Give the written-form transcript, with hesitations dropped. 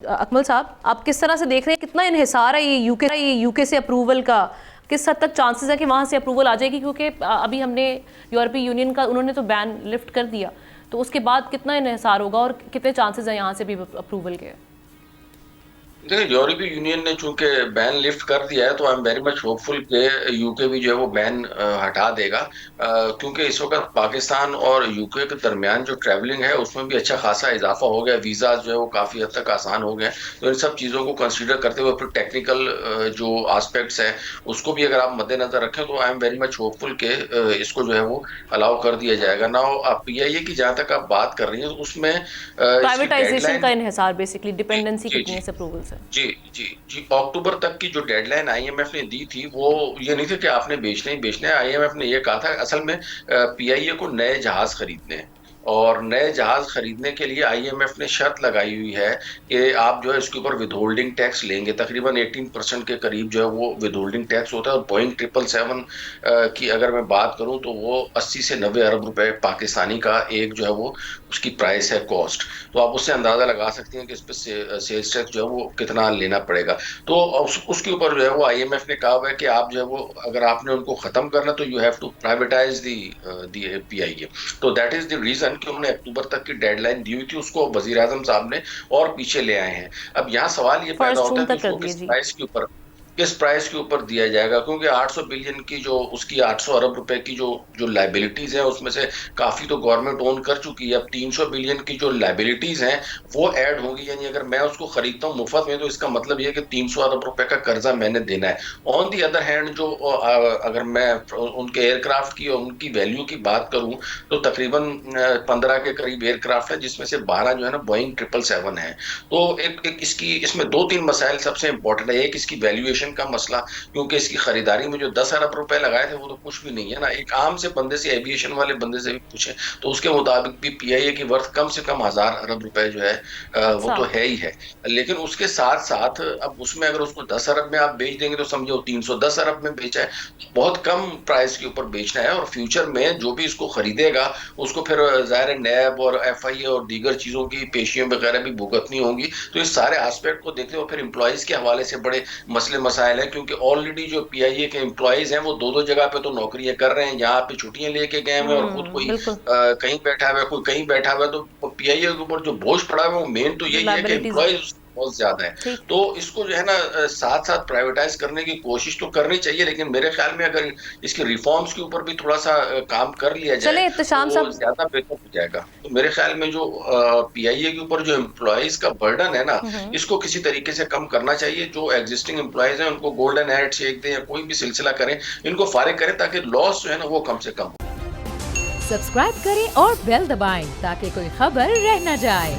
اکمل صاحب، آپ کس طرح سے دیکھ رہے ہیں کتنا انحصار ہے یہ یو کے سے اپروول کا؟ کس حد تک چانسز ہے کہ وہاں سے اپروول آ جائے گی؟ کیونکہ ابھی ہم نے یورپی یونین کا انہوں نے تو بین لفٹ کر دیا، تو اس کے بعد کتنا انحصار ہوگا اور کتنے چانسز ہیں یہاں سے بھی اپروول کے؟ دیکھیں، یورپی یونین نے چونکہ بین لفٹ کر دیا ہے تو I am very much hopeful کہ یو کے بھی جو ہے وہ بین ہٹا دے گا، کیونکہ اس وقت پاکستان اور یو کے درمیان جو ٹریولنگ ہے اس میں بھی اچھا خاصا اضافہ ہو گیا، ویزا جو ہے وہ کافی حد تک آسان ہو گئے، تو ان سب چیزوں کو کنسیڈر کرتے ہوئے پھر ٹیکنیکل جو آسپیکٹس ہیں اس کو بھی اگر آپ مد نظر رکھیں تو I am very much hopeful کہ اس کو جو ہے وہ الاؤ کر دیا جائے گا نا۔ آپ یہ کہ جہاں تک آپ بات کر رہی ہیں اس میں اس کی ڈیڈ پرائیویٹائزیشن کا لائن، انحصار، بیسکلی ڈیپینڈنسی جی کتنی ہے جی اس اپروول سے؟ جی جی اکتوبر تک کی جو deadline I M F نے دی تھی وہ یہ نہیں تھی کہ آپ نے بیچنا ہی بیچنا ہے، آئی ایم ایف نے یہ کہا تھا اصل میں پی آئی اے کو نئے جہاز خریدنے ہیں، اور نئے جہاز خریدنے کے لیے آئی ایم ایف نے شرط لگائی ہوئی ہے کہ آپ جو ہے اس کے اوپر ود ہولڈنگ ٹیکس لیں گے، تقریباً 18% کے قریب جو ہے وہ ود ہولڈنگ ٹیکس ہوتا ہے، اور بوئنگ 777 کی اگر میں بات کروں تو وہ 80 سے 90 ارب روپے پاکستانی کا ایک جو ہے وہ اس کی پرائس ہے، کاسٹ، تو آپ اس سے اندازہ لگا سکتے ہیں کہ اس پہ سیلز ٹیکس جو ہے وہ کتنا لینا پڑے گا۔ تو اس کے اوپر جو ہے وہ آئی ایم ایف نے کہا ہوا ہے کہ آپ جو ہے وہ اگر آپ نے ان کو ختم کرنا تو یو ہیو ٹو پرائیویٹائز دی پی آئی اے، تو دیٹ از دی ریزن کہ انہوں نے اکتوبر تک کی ڈیڈ لائن دی ہوئی تھی، اس کو وزیر اعظم صاحب نے اور پیچھے لے آئے ہیں۔ اب یہاں سوال یہ پیدا 1 ہوتا جون ہے کہ تک اس کر کو دیے جی۔ کس پرائس کے اوپر دیا جائے گا، کیونکہ 800 بلین کی جو اس کی 800 ارب روپے کی جو لائبلٹیز ہیں اس میں سے کافی تو گورنمنٹ اون کر چکی ہے، اب 300 بلین کی جو لائبلٹیز ہیں وہ ایڈ ہوں گی، یعنی اگر میں اس کو خریدتا ہوں مفت میں تو اس کا مطلب یہ کہ 300 ارب روپے کا قرضہ میں نے دینا ہے۔ آن دی ادر ہینڈ جو اگر میں ان کے ایئر کرافٹ کی اور ان کی ویلیو کی بات کروں تو تقریباً 15 کے قریب ایئر کرافٹ ہے، جس میں سے 12 جو ہے نا بوئنگ 777 ہے، تو ایک اس میں دو تین مسائل سب سے امپورٹنٹ ہے۔ ایک اس کی ویلیویشن کا مسئلہ، کیونکہ اس کی خریداری میں جو 10 ارب روپے لگائے تھے وہ تو کچھ بھی نہیں ہے نا، ایک عام سے بندے سے، ایویشن والے بندے سے بھی پوچھیں تو اس کے مطابق بھی پی آئی اے کی ورتھ کم سے کم 1000 ارب روپے جو ہے وہ اچھا، تو ہے ہی ہے، لیکن اس کے ساتھ ساتھ اب اس میں اگر اس کو 10 ارب میں آپ بیچ دیں گے تو سمجھو 310 ارب میں بیچا ہے، بہت کم پرائس کے اوپر بیچنا ہے، اور فیوچر میں جو بھی اس کو خریدے گا اس کو پھر ظاہر نیب اور ایف آئی اے اور دیگر چیزوں کی پیشیاں وغیرہ بھی بھگتنی ہوں گی، تو اس سارے آسپیکٹ کو دیکھتے ہوئے پھر امپلائیز کے حوالے سے بڑے مسئلے مسائل ہیں، کیونکہ آلریڈی جو پی آئی اے کے امپلائیز ہیں وہ دو جگہ پہ تو نوکریاں کر رہے ہیں، یہاں پہ چھٹیاں لے کے گئے ہوئے اور خود کوئی بالکل، کہیں بیٹھا ہوا ہے، کوئی کہیں بیٹھا ہوا ہے، تو پی آئی اے کے اوپر جو بوجھ پڑا ہوا ہے وہ مین تو یہی ہے کہ لائبلٹیز ہے، امپلائیز بہت زیادہ ہے، ٹھیک۔ تو اس کو جو ہے نا ساتھ ساتھ پرائیویٹائز کرنے کی کوشش تو کرنی چاہیے، لیکن میرے خیال میں اگر اس کے ریفارمز کے اوپر بھی تھوڑا سا کام کر لیا جائے چلیں تو احتشام وہ صاحب، زیادہ بہتر ہو جائے گا۔ تو میرے خیال میں جو پی آئی اے کے اوپر جو امپلائیز کا برڈن ہے نا اس کو کسی طریقے سے کم کرنا چاہیے، جو ایگزسٹنگ امپلائیز ہیں ان کو گولڈن ہیڈ شیک دیں یا کوئی بھی سلسلہ کریں، ان کو فارغ کریں تاکہ لاس جو ہے نا وہ کم سے کم ہو۔ سبسکرائب کریں اور بیل دبائیں تاکہ کوئی خبر رہ نہ جائے۔